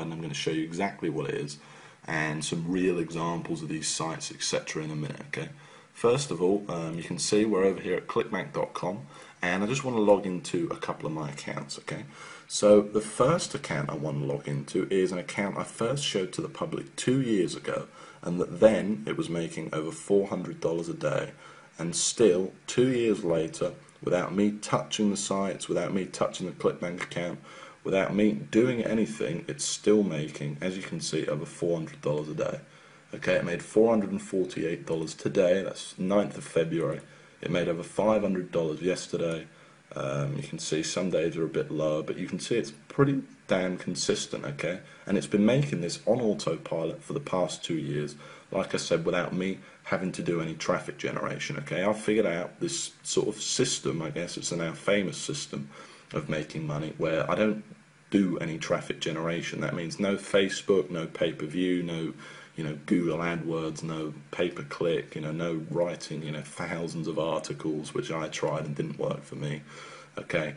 and I'm going to show you exactly what it is and some real examples of these sites, etc. in a minute. Okay. First of all, you can see we're over here at clickbank.com, and I just want to log into a couple of my accounts. Okay. So the first account I want to log into is an account I first showed to the public 2 years ago, and that then it was making over $400 a day, and still 2 years later, without me touching the sites, without me touching the ClickBank account, without me doing anything, it's still making, as you can see, over $400 a day. Okay, it made $448 today, that's 9th of February. It made over $500 yesterday. You can see some days are a bit lower, but you can see it's pretty damn consistent, okay? And it's been making this on autopilot for the past 2 years, like I said, without me having to do any traffic generation, okay? I've figured out this sort of system, I guess it's a now famous system of making money, where I don't do any traffic generation. That means no Facebook, no pay-per-view, no Google AdWords, no pay-per-click, no writing, thousands of articles, which I tried and didn't work for me. Okay,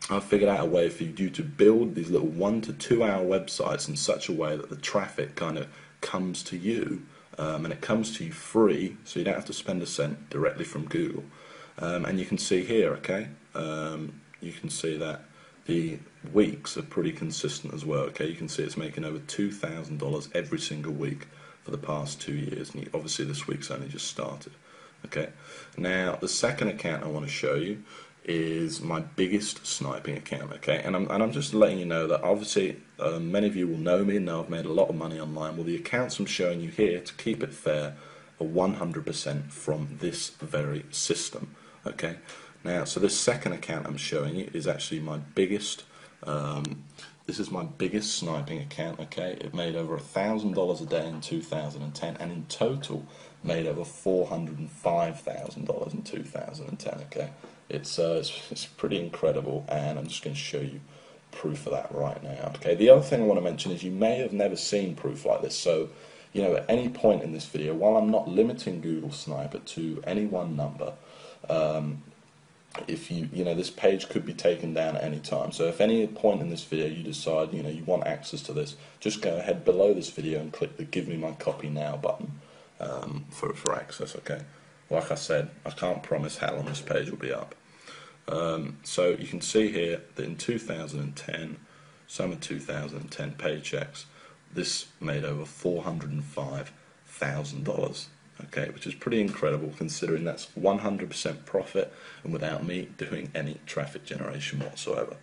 I've figured out a way for you to build these little 1 to 2 hour websites in such a way that the traffic kind of comes to you, and it comes to you free, so you don't have to spend a cent directly from Google. And you can see here, okay, you can see that the weeks are pretty consistent as well. Okay, you can see it's making over $2,000 every single week for the past 2 years, and obviously this week's only just started. Okay, now the second account I want to show you is my biggest sniping account. Okay, and I'm just letting you know that obviously many of you will know me and know I've made a lot of money online. Well, the accounts I'm showing you here, to keep it fair, are 100% from this very system. Okay. Now, so this second account I'm showing you is actually my biggest, this is my biggest sniping account, okay? It made over $1,000 a day in 2010, and in total made over $405,000 in 2010, okay? It's pretty incredible, and I'm just going to show you proof of that right now, okay? The other thing I want to mention is you may have never seen proof like this, so, at any point in this video, while I'm not limiting Google Sniper to any one number, if this page could be taken down at any time. So if any point in this video you decide you want access to this, just go ahead below this video and click the give me my copy now button for access. Okay, like I said, I can't promise how long this page will be up. So you can see here that in 2010, summer 2010 paychecks, this made over $405,000. Okay, which is pretty incredible considering that's 100% profit and without me doing any traffic generation whatsoever.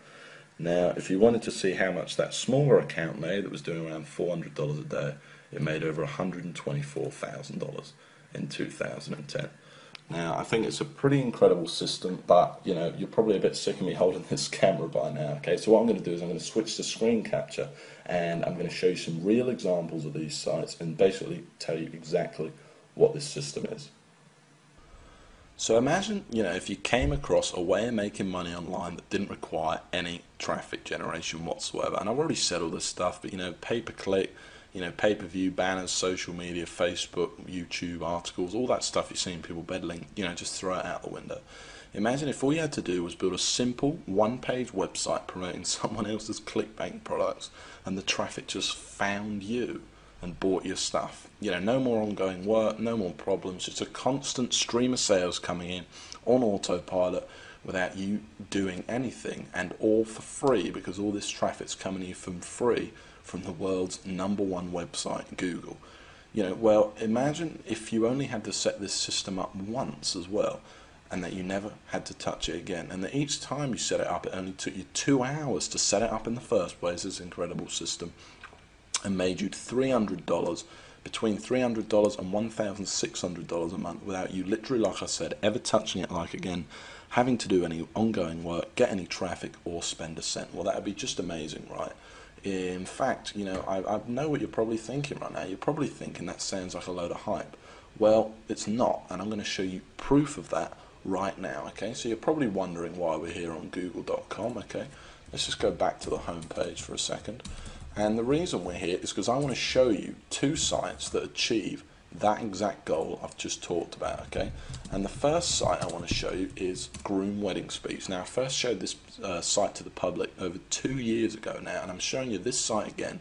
Now, if you wanted to see how much that smaller account made, that was doing around $400 a day, it made over $124,000 in 2010. Now, I think it's a pretty incredible system, but you're probably a bit sick of me holding this camera by now. Okay, so what I'm going to do is I'm going to switch to screen capture, and I'm going to show you some real examples of these sites and basically tell you exactly what this system is. So imagine, if you came across a way of making money online that didn't require any traffic generation whatsoever. And I've already said all this stuff, but pay-per-click, pay-per-view, banners, social media, Facebook, YouTube, articles, all that stuff you've seen people peddling, just throw it out the window. Imagine if all you had to do was build a simple one-page website promoting someone else's ClickBank products, and the traffic just found you and bought your stuff. No more ongoing work, no more problems, just a constant stream of sales coming in on autopilot without you doing anything, and all for free, because all this traffic's coming to you from free from the world's #1 website, Google. Well, imagine if you only had to set this system up once as well, and that you never had to touch it again, and that each time you set it up it only took you 2 hours to set it up in the first place, this incredible system, and made you $300, between $300 and $1,600 a month, without you literally, like I said, ever touching it again, having to do any ongoing work, get any traffic, or spend a cent. Well, that would be just amazing, right? In fact, I know what you're probably thinking right now. You're probably thinking that sounds like a load of hype. Well, it's not, and I'm going to show you proof of that right now. Okay, so you're probably wondering why we're here on google.com. Okay, let's just go back to the home page for a second. And the reason we're here is because I want to show you 2 sites that achieve that exact goal I've just talked about, okay? And the first site I want to show you is Groom Wedding Speech. Now, I first showed this site to the public over 2 years ago now, and I'm showing you this site again.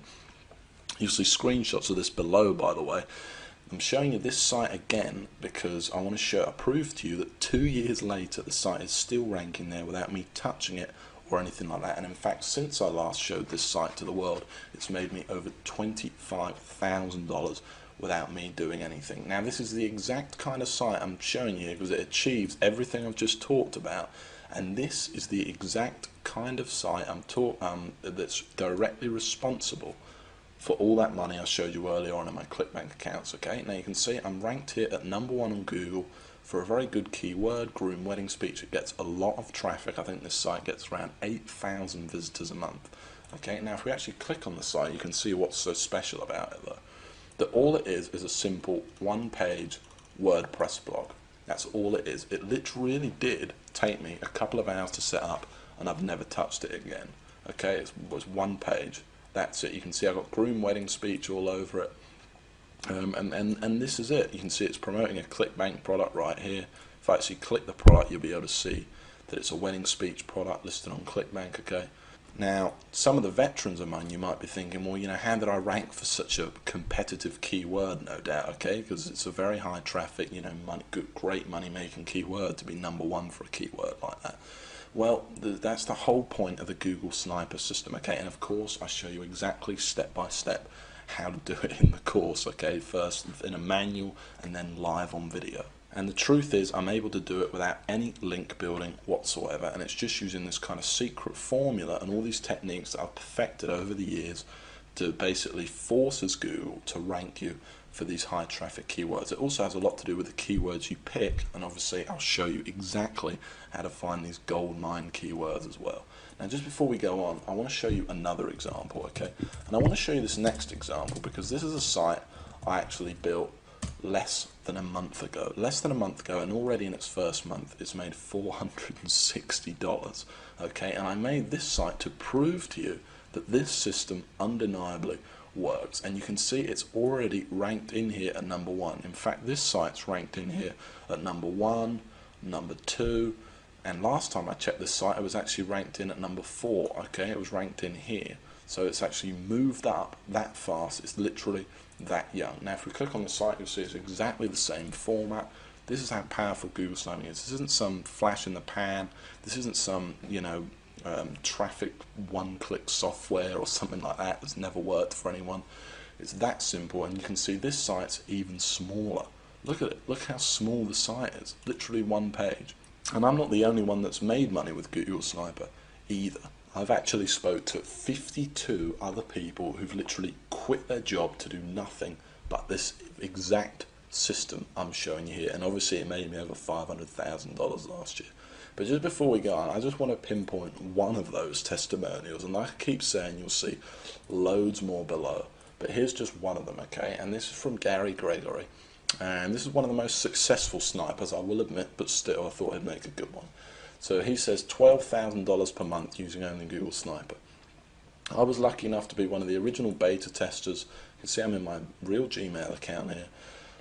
You'll see screenshots of this below, by the way. I'm showing you this site again because I want to prove to you that 2 years later the site is still ranking there without me touching it or anything like that. And in fact, since I last showed this site to the world, it's made me over $25,000 without me doing anything. Now, this is the exact kind of site I'm showing you because it achieves everything I've just talked about, and this is the exact kind of site that's directly responsible for all that money I showed you earlier on in my ClickBank accounts. Okay, now you can see I'm ranked here at #1 on Google for a very good keyword, Groom Wedding Speech. It gets a lot of traffic. I think this site gets around 8,000 visitors a month. Okay, now if we actually click on the site, you can see what's so special about it though. That all it is a simple one-page WordPress blog. That's all it is. It literally did take me a couple of hours to set up, and I've never touched it again. Okay, it was one page. That's it. You can see I've got Groom Wedding Speech all over it. And this is it. You can see it's promoting a ClickBank product right here. If I actually click the product, you'll be able to see that it's a wedding speech product listed on ClickBank. Okay. Now, some of the veterans among you might be thinking, well, you know, how did I rank for such a competitive keyword? No doubt, okay, because it's a very high traffic, you know, great money-making keyword to be #1 for a keyword like that. Well, that's the whole point of the Google Sniper system, okay, and of course I show you exactly step by step how to do it in the course, okay, first in a manual and then live on video. And the truth is, I'm able to do it without any link building whatsoever, and it's just using this kind of secret formula and all these techniques that I've perfected over the years to basically forces Google to rank you for these high traffic keywords. It also has a lot to do with the keywords you pick, and obviously I'll show you exactly how to find these gold mine keywords as well. Now, just before we go on, I want to show you another example, okay? And I want to show you this next example because this is a site I actually built less than a month ago, and already in its first month it's made $460, okay? And I made this site to prove to you that this system undeniably works, and you can see it's already ranked in here at #1. In fact, this site's ranked in here at #1, #2, and last time I checked this site it was actually ranked in at #4, okay? It was ranked in here, so it's actually moved up that fast. It's literally that young. Now, if we click on the site, you'll see it's exactly the same format. This is how powerful Google Sniping is. This isn't some flash in the pan. This isn't some, you know, traffic one-click software or something like that that's never worked for anyone. It's that simple, and you can see this site's even smaller. Look at it. Look how small the site is. Literally one page. And I'm not the only one that's made money with Google Sniper either. I've actually spoke to 52 other people who've literally quit their job to do nothing but this exact system I'm showing you here, and obviously it made me over $500,000 last year. But just before we go on, I just want to pinpoint one of those testimonials, and like I keep saying, you'll see loads more below, but here's just one of them, okay? And this is from Gary Gregory, and this is one of the most successful snipers, I will admit, but still I thought I'd make a good one. So he says $12,000 per month using only Google Sniper. I was lucky enough to be one of the original beta testers. You can see I'm in my real Gmail account here.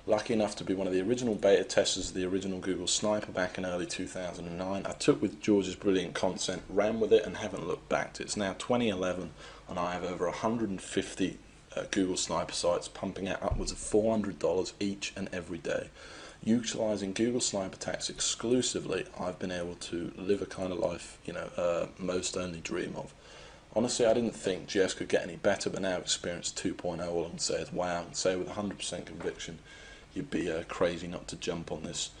Lucky enough to be one of the original beta testers of the original Google Sniper back in early 2009. I took with George's brilliant content, ran with it, and haven't looked back. It's now 2011, and I have over 150 Google Sniper sites pumping out upwards of $400 each and every day. Utilising Google Sniper Attacks exclusively, I've been able to live a kind of life, you know, most only dream of. Honestly, I didn't think GS could get any better, but now Experience 2.0, all I can say is wow, and say with 100% conviction, you'd be crazy not to jump on this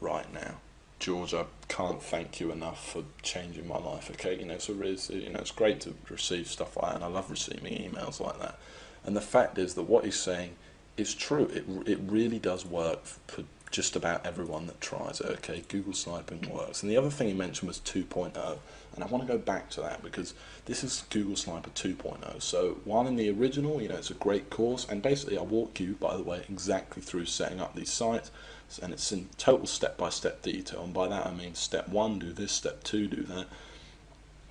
right now. George, I can't thank you enough for changing my life, okay? You know, so it's great to receive stuff like that, and I love receiving emails like that. And the fact is that what he's saying is true. It really does work for just about everyone that tries it, okay? Google Sniping works. And the other thing he mentioned was 2.0, and I want to go back to that because this is Google Sniper 2.0. So while in the original, you know, it's a great course, and basically I walk you, by the way, exactly through setting up these sites, and it's in total step-by-step detail, and by that I mean step 1, do this, step 2, do that.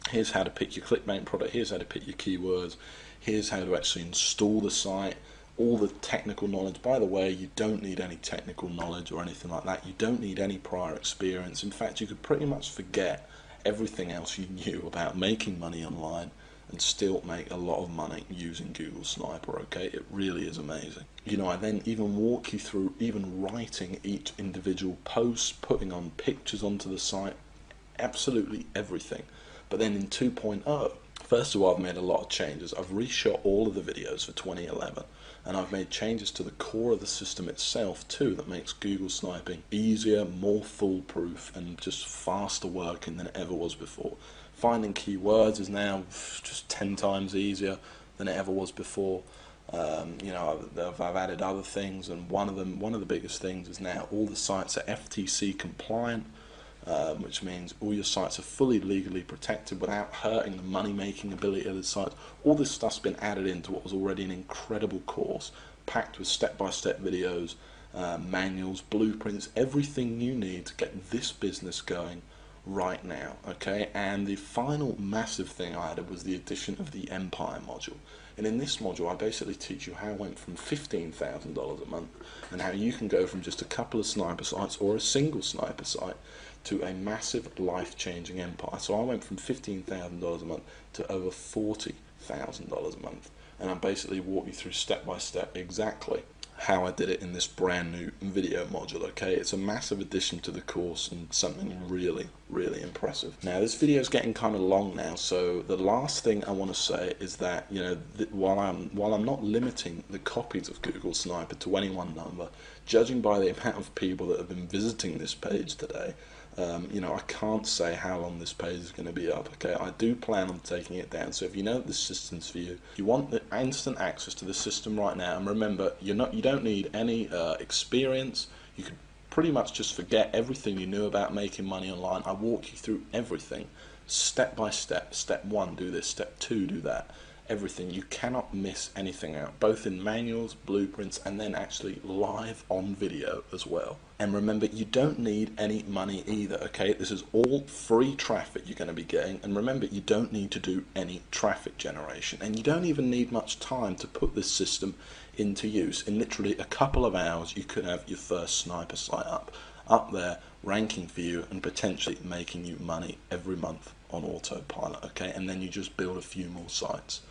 Here's how to pick your ClickBank product, here's how to pick your keywords, here's how to actually install the site, all the technical knowledge. By the way, you don't need any technical knowledge or anything like that. You don't need any prior experience. In fact, you could pretty much forget everything else you knew about making money online and still make a lot of money using Google Sniper, okay? It really is amazing. You know, I then even walk you through even writing each individual post, putting on pictures onto the site, absolutely everything. But then in 2.0, first of all, I've made a lot of changes. I've reshot all of the videos for 2011, and I've made changes to the core of the system itself too that makes Google sniping easier, more foolproof, and just faster working than it ever was before. Finding keywords is now just 10 times easier than it ever was before. You know, I've added other things, and one of the biggest things is now all the sites are FTC compliant, which means all your sites are fully legally protected without hurting the money-making ability of the sites. All this stuff's been added into what was already an incredible course, packed with step-by-step videos, manuals, blueprints, everything you need to get this business going right now, okay? And the final massive thing I added was the addition of the Empire module. And in this module, I basically teach you how I went from $15,000 a month and how you can go from just a couple of sniper sites or a single sniper site to a massive life-changing empire. So I went from $15,000 a month to over $40,000 a month. And I basically walk you through step by step exactly how I did it in this brand new video module, okay? It's a massive addition to the course and something really, really impressive. Now, this video is getting kind of long now, so the last thing I want to say is that, you know, while I'm not limiting the copies of Google Sniper to any one number, judging by the amount of people that have been visiting this page today, you know, I can't say how long this page is going to be up, okay? I do plan on taking it down, so if you know that this system's for you, you want the instant access to the system right now, and remember, you don't need any experience. You could pretty much just forget everything you knew about making money online. I walk you through everything, step by step. Step 1, do this. Step 2, do that. Everything. You cannot miss anything out, both in manuals, blueprints, and then actually live on video as well. And remember, you don't need any money either, okay? This is all free traffic you're going to be getting, and remember, you don't need to do any traffic generation, and you don't even need much time to put this system into use. In literally a couple of hours, you could have your first sniper site up there, ranking for you, and potentially making you money every month on autopilot, okay? And then you just build a few more sites.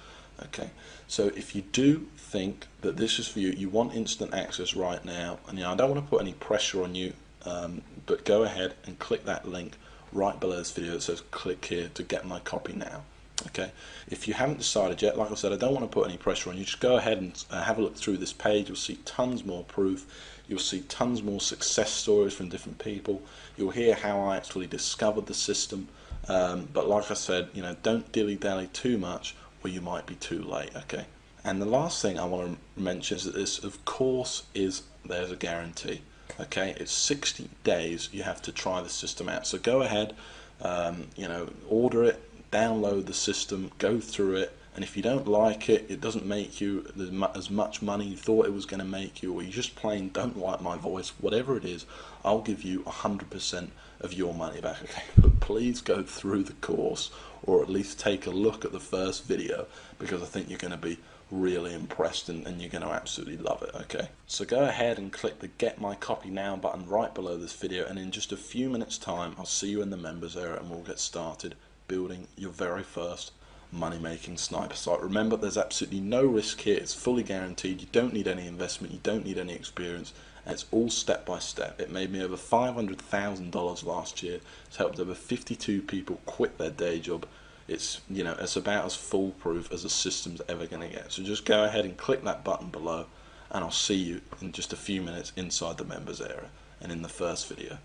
Okay, so if you do think that this is for you, you want instant access right now, and you know, I don't want to put any pressure on you, but go ahead and click that link right below this video that says click here to get my copy now. Okay, if you haven't decided yet, like I said, I don't want to put any pressure on you. Just go ahead and have a look through this page. You'll see tons more proof. You'll see tons more success stories from different people. You'll hear how I actually discovered the system. But like I said, you know, don't dilly-dally too much, or you might be too late, okay? And the last thing I want to mention is that this, of course, there's a guarantee, okay? It's 60 days you have to try the system out. So go ahead, you know, order it, download the system, go through it, and if you don't like it, it doesn't make you as much money you thought it was going to make you, or you just plain don't like my voice, whatever it is, I'll give you 100% of your money back, okay? But please go through the course, or at least take a look at the first video, because I think you're going to be really impressed and you're going to absolutely love it, okay? So go ahead and click the Get My Copy Now button right below this video, and in just a few minutes time, I'll see you in the members area and we'll get started building your very first money-making sniper site. Remember, there's absolutely no risk here. It's fully guaranteed. You don't need any investment. You don't need any experience. And it's all step by step. It made me over $500,000 last year. It's helped over 52 people quit their day job. It's, you know, it's about as foolproof as a system's ever going to get. So just go ahead and click that button below, and I'll see you in just a few minutes inside the members area and in the first video.